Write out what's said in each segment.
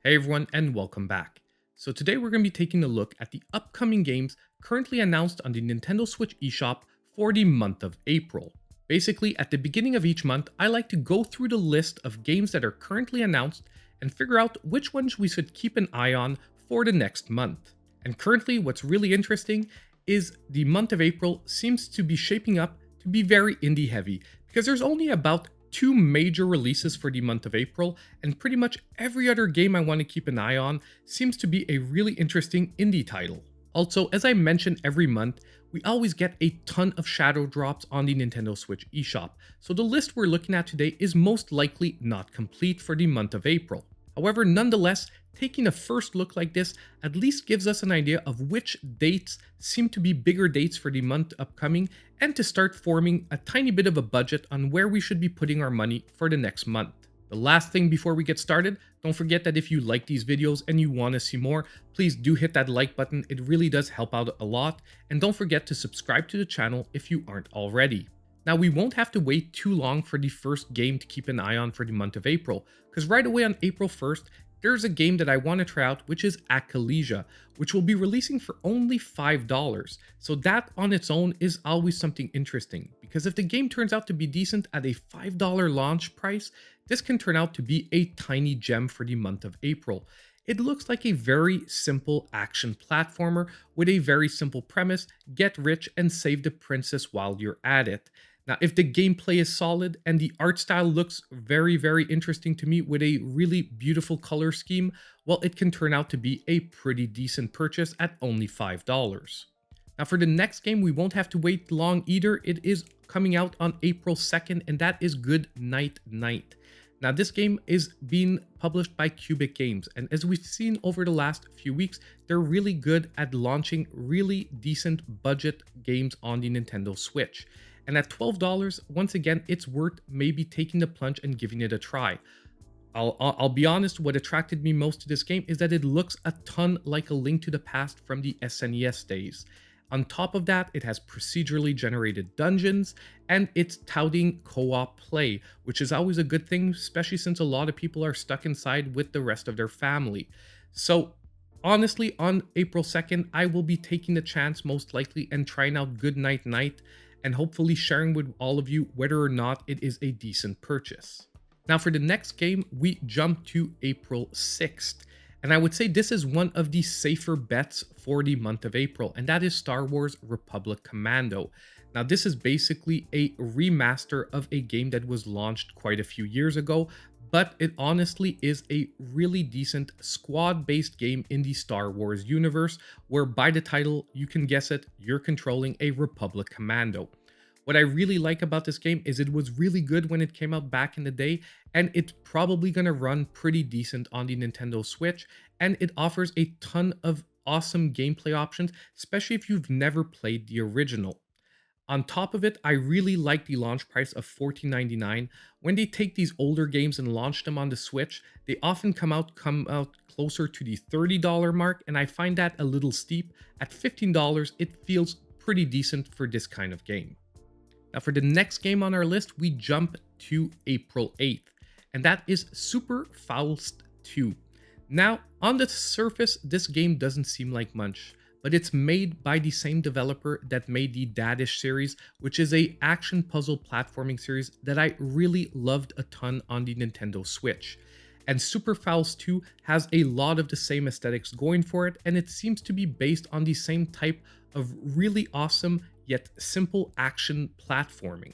Hey everyone, and welcome back. So today we're going to be taking a look at the upcoming games currently announced on the Nintendo Switch eShop for the month of April. Basically, at the beginning of each month, I like to go through the list of games that are currently announced and figure out which ones we should keep an eye on for the next month. And currently, what's really interesting is the month of April seems to be shaping up to be very indie heavy because there's only about two major releases for the month of April, and pretty much every other game I want to keep an eye on seems to be a really interesting indie title. Also, as I mention every month, we always get a ton of shadow drops on the Nintendo Switch eShop, so the list we're looking at today is most likely not complete for the month of April. However, nonetheless, taking a first look like this at least gives us an idea of which dates seem to be bigger dates for the month upcoming and to start forming a tiny bit of a budget on where we should be putting our money for the next month. The last thing before we get started, don't forget that if you like these videos and you want to see more, please do hit that like button. It really does help out a lot. And don't forget to subscribe to the channel if you aren't already. Now, we won't have to wait too long for the first game to keep an eye on for the month of April, because right away on April 1st, there's a game that I want to try out, which is Accesories, which will be releasing for only $5. So that on its own is always something interesting, because if the game turns out to be decent at a $5 launch price, this can turn out to be a tiny gem for the month of April. It looks like a very simple action platformer with a very simple premise: get rich and save the princess while you're at it. Now, if the gameplay is solid and the art style looks very interesting to me with a really beautiful color scheme, well, it can turn out to be a pretty decent purchase at only $5. Now, for the next game, we won't have to wait long either. It is coming out on April 2nd, and that is Good Night Night. Now, this game is being published by Cubic Games, and as we've seen over the last few weeks, they're really good at launching really decent budget games on the Nintendo Switch. And at $12, once again, it's worth maybe taking the plunge and giving it a try. I'll be honest, what attracted me most to this game is that it looks a ton like A Link to the Past from the SNES days. On top of that, it has procedurally generated dungeons, and it's touting co-op play, which is always a good thing, especially since a lot of people are stuck inside with the rest of their family. So honestly, on April 2nd, I will be taking the chance most likely and trying out Good Night Night, and hopefully sharing with all of you whether or not it is a decent purchase. Now, for the next game, we jump to April 6th. And I would say this is one of the safer bets for the month of April, and that is Star Wars Republic Commando. Now, this is basically a remaster of a game that was launched quite a few years ago, but it honestly is a really decent squad-based game in the Star Wars universe, where by the title, you can guess it, you're controlling a Republic Commando. What I really like about this game is it was really good when it came out back in the day, and it's probably going to run pretty decent on the Nintendo Switch, and it offers a ton of awesome gameplay options, especially if you've never played the original. On top of it, I really like the launch price of $14.99. When they take these older games and launch them on the Switch, they often come out closer to the $30 mark, and I find that a little steep. At $15, it feels pretty decent for this kind of game. Now, for the next game on our list, we jump to April 8th, and that is Super Faust 2. Now, on the surface, this game doesn't seem like much, but it's made by the same developer that made the Dadish series, which is a action puzzle platforming series that I really loved a ton on the Nintendo Switch. And Super Faust 2 has a lot of the same aesthetics going for it, and it seems to be based on the same type of really awesome yet simple action platforming.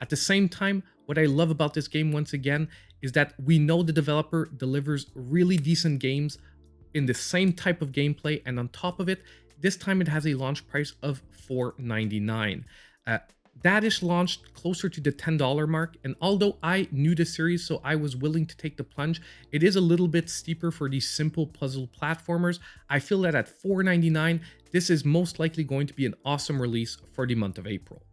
At the same time, what I love about this game once again is that we know the developer delivers really decent games in the same type of gameplay, and on top of it, this time it has a launch price of $4.99. Dadish launched closer to the $10 mark, and although I knew the series, so I was willing to take the plunge, it is a little bit steeper for these simple puzzle platformers. I feel that at $4.99, this is most likely going to be an awesome release for the month of April.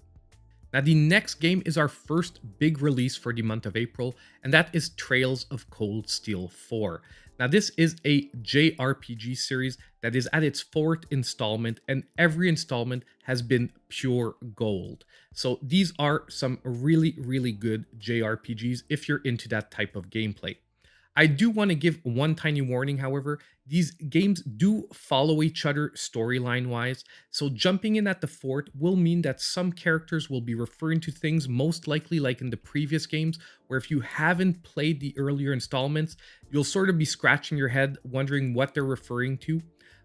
Now, the next game is our first big release for the month of April, and that is Trails of Cold Steel 4. Now, this is a JRPG series that is at its fourth installment, and every installment has been pure gold. So these are some really good JRPGs if you're into that type of gameplay. I do want to give one tiny warning, however. These games do follow each other storyline wise, so jumping in at the fort will mean that some characters will be referring to things most likely like in the previous games, where if you haven't played the earlier installments, you'll sort of be scratching your head wondering what they're referring to.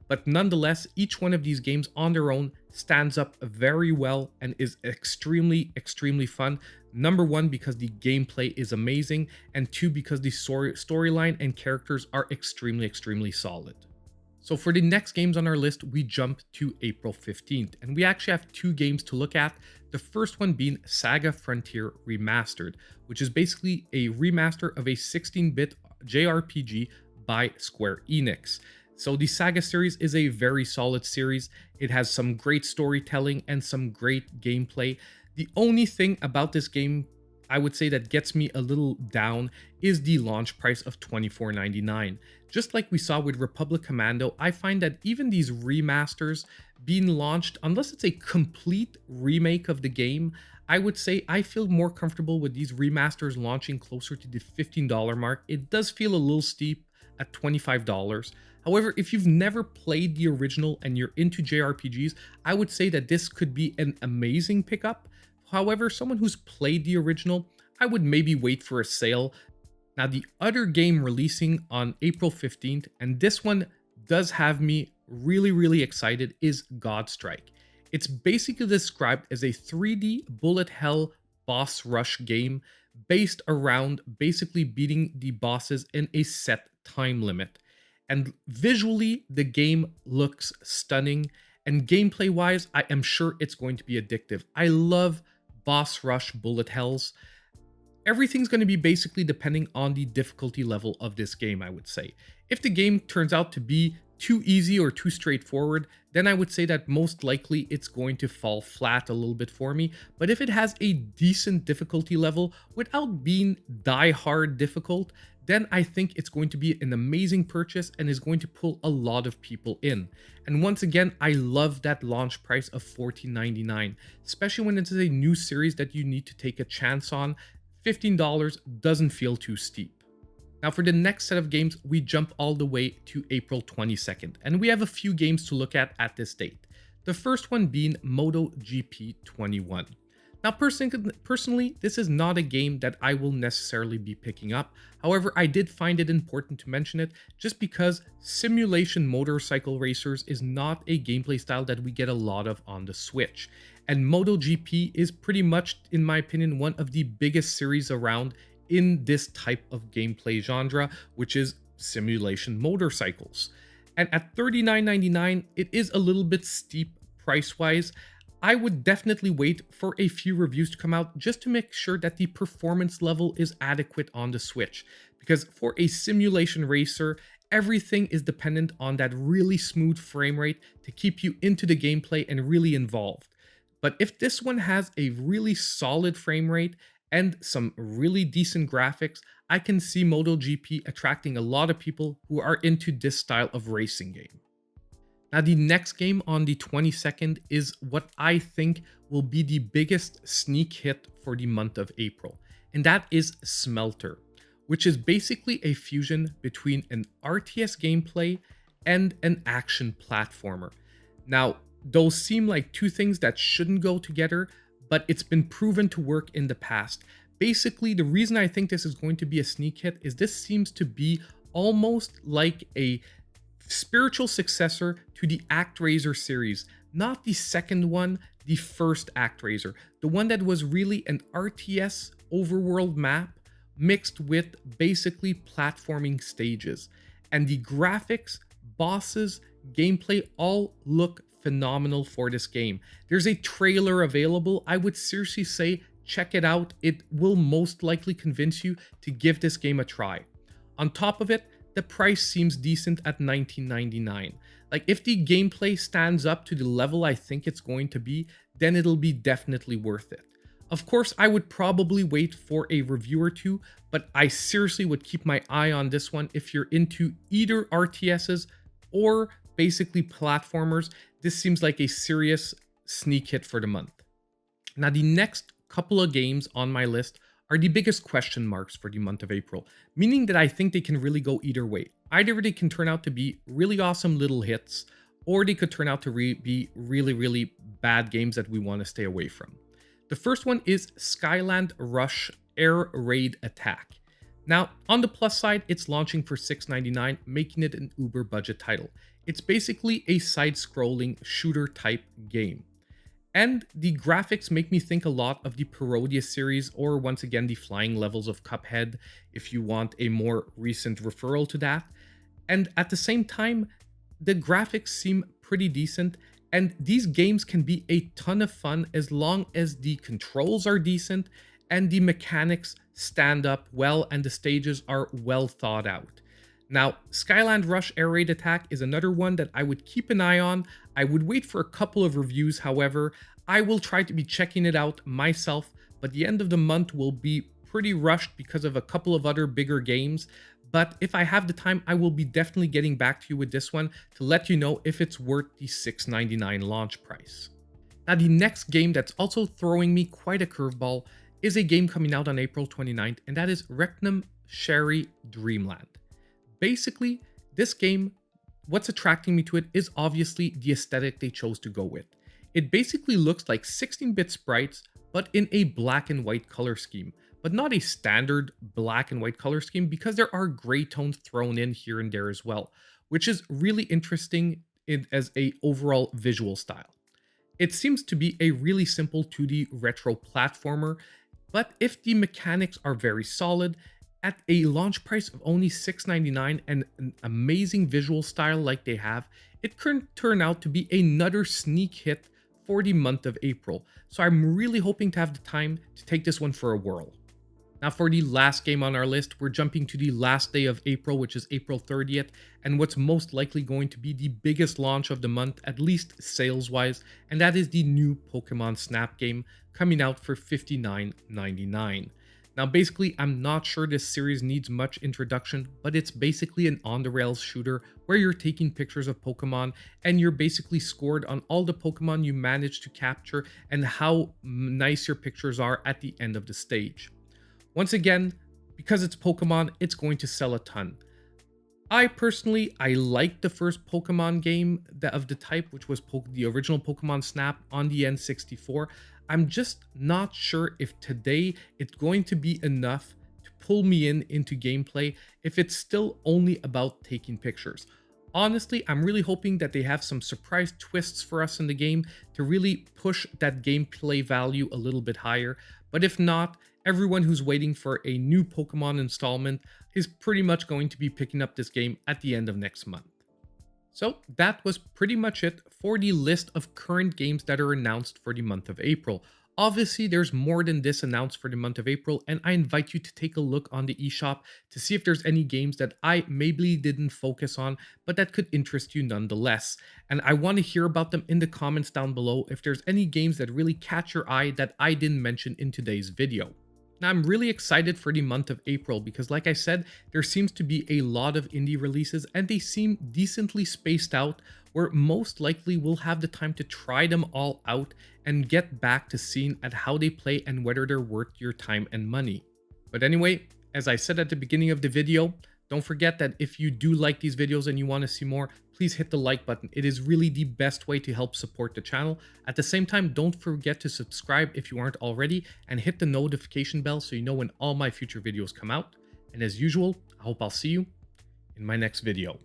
But nonetheless, each one of these games on their own stands up very well and is extremely fun. Number one, because the gameplay is amazing, and two, because the storyline and characters are extremely solid. So for the next games on our list, we jump to April 15th, and we actually have two games to look at. The first one being Saga Frontier Remastered, which is basically a remaster of a 16-bit JRPG by Square Enix. So the Saga series is a very solid series. It has some great storytelling and some great gameplay. The only thing about this game I would say that gets me a little down is the launch price of $24.99. Just like we saw with Republic Commando, I find that even these remasters being launched, unless it's a complete remake of the game, I would say I feel more comfortable with these remasters launching closer to the $15 mark. It does feel a little steep at $25. However, if you've never played the original and you're into JRPGs, I would say that this could be an amazing pickup. However, someone who's played the original, I would maybe wait for a sale. Now, the other game releasing on April 15th, and this one does have me really excited, is Godstrike. It's basically described as a 3D bullet hell boss rush game based around basically beating the bosses in a set time limit. And visually, the game looks stunning. And gameplay wise, I am sure it's going to be addictive. I love boss rush bullet hells. Everything's going to be basically depending on the difficulty level of this game, I would say. If the game turns out to be too easy or too straightforward, then I would say that most likely it's going to fall flat a little bit for me. But if it has a decent difficulty level without being die-hard difficult, then I think it's going to be an amazing purchase and is going to pull a lot of people in. And once again, I love that launch price of $14.99, especially when it's a new series that you need to take a chance on. $15 doesn't feel too steep. Now for the next set of games, we jump all the way to April 22nd, and we have a few games to look at this date. The first one being MotoGP 21. Now personally, this is not a game that I will necessarily be picking up. However, I did find it important to mention it just because simulation motorcycle racers is not a gameplay style that we get a lot of on the Switch. And MotoGP is pretty much, in my opinion, one of the biggest series around in this type of gameplay genre, which is simulation motorcycles. And at $39.99, it is a little bit steep price-wise. I would definitely wait for a few reviews to come out just to make sure that the performance level is adequate on the Switch. Because for a simulation racer, everything is dependent on that really smooth frame rate to keep you into the gameplay and really involved. But if this one has a really solid frame rate and some really decent graphics, I can see MotoGP attracting a lot of people who are into this style of racing game. Now, the next game on the 22nd is what I think will be the biggest sneak hit for the month of April, and that is Smelter, which is basically a fusion between an RTS gameplay and an action platformer. Now, those seem like two things that shouldn't go together, but it's been proven to work in the past. Basically, the reason I think this is going to be a sneak hit is this seems to be almost like a spiritual successor to the ActRaiser series. Not the second one, the first ActRaiser. The one that was really an RTS overworld map mixed with basically platforming stages. And the graphics, bosses, gameplay all look phenomenal for this game. There's a trailer available. I would seriously say check it out. It will most likely convince you to give this game a try. On top of it, the price seems decent at $19.99. Like, if the gameplay stands up to the level I think it's going to be, then it'll be definitely worth it. Of course, I would probably wait for a review or two, but I seriously would keep my eye on this one if you're into either RTSs or basically platformers. This seems like a serious sneak hit for the month. Now, the next couple of games on my list are the biggest question marks for the month of April, meaning that I think they can really go either way. Either they can turn out to be really awesome little hits, or they could turn out to be really, really bad games that we want to stay away from. The first one is Skyland Rush Air Raid Attack. Now, on the plus side, it's launching for $6.99, making it an uber budget title. It's basically a side-scrolling shooter type game. And the graphics make me think a lot of the Parodius series, or once again the flying levels of Cuphead, if you want a more recent referral to that. And at the same time, the graphics seem pretty decent, and these games can be a ton of fun as long as the controls are decent and the mechanics stand up well and the stages are well thought out. Now, Skyland Rush Air Raid Attack is another one that I would keep an eye on. I would wait for a couple of reviews, however. I will try to be checking it out myself, but the end of the month will be pretty rushed because of a couple of other bigger games. But if I have the time, I will be definitely getting back to you with this one to let you know if it's worth the $6.99 launch price. Now, the next game that's also throwing me quite a curveball is a game coming out on April 29th, and that is Recnum Sherry Dreamland. Basically, this game, what's attracting me to it is obviously the aesthetic they chose to go with. It basically looks like 16-bit sprites, but in a black and white color scheme, but not a standard black and white color scheme because there are gray tones thrown in here and there as well, which is really interesting as a overall visual style. It seems to be a really simple 2D retro platformer, but if the mechanics are very solid, at a launch price of only $6.99 and an amazing visual style like they have, it could turn out to be another sneak hit for the month of April. So I'm really hoping to have the time to take this one for a whirl. Now for the last game on our list, we're jumping to the last day of April, which is April 30th, and what's most likely going to be the biggest launch of the month, at least sales-wise, and that is the new Pokemon Snap game coming out for $59.99. Now basically, I'm not sure this series needs much introduction, but it's basically an on-the-rails shooter where you're taking pictures of Pokemon and you're basically scored on all the Pokemon you manage to capture and how nice your pictures are at the end of the stage. Once again, because it's Pokemon, it's going to sell a ton. I like the first Pokemon game of the type, which was the original Pokemon Snap on the N64. I'm just not sure if today it's going to be enough to pull me into gameplay if it's still only about taking pictures. Honestly, I'm really hoping that they have some surprise twists for us in the game to really push that gameplay value a little bit higher. But if not, everyone who's waiting for a new Pokemon installment is pretty much going to be picking up this game at the end of next month. So that was pretty much it for the list of current games that are announced for the month of April. Obviously, there's more than this announced for the month of April, and I invite you to take a look on the eShop to see if there's any games that I maybe didn't focus on, but that could interest you nonetheless. And I want to hear about them in the comments down below if there's any games that really catch your eye that I didn't mention in today's video. Now, I'm really excited for the month of April because, like I said, there seems to be a lot of indie releases and they seem decently spaced out, where most likely we'll have the time to try them all out and get back to seeing at how they play and whether they're worth your time and money. But anyway, as I said at the beginning of the video, don't forget that if you do like these videos and you want to see more, please hit the like button. It is really the best way to help support the channel. At the same time, don't forget to subscribe if you aren't already and hit the notification bell so you know when all my future videos come out. And as usual, I hope I'll see you in my next video.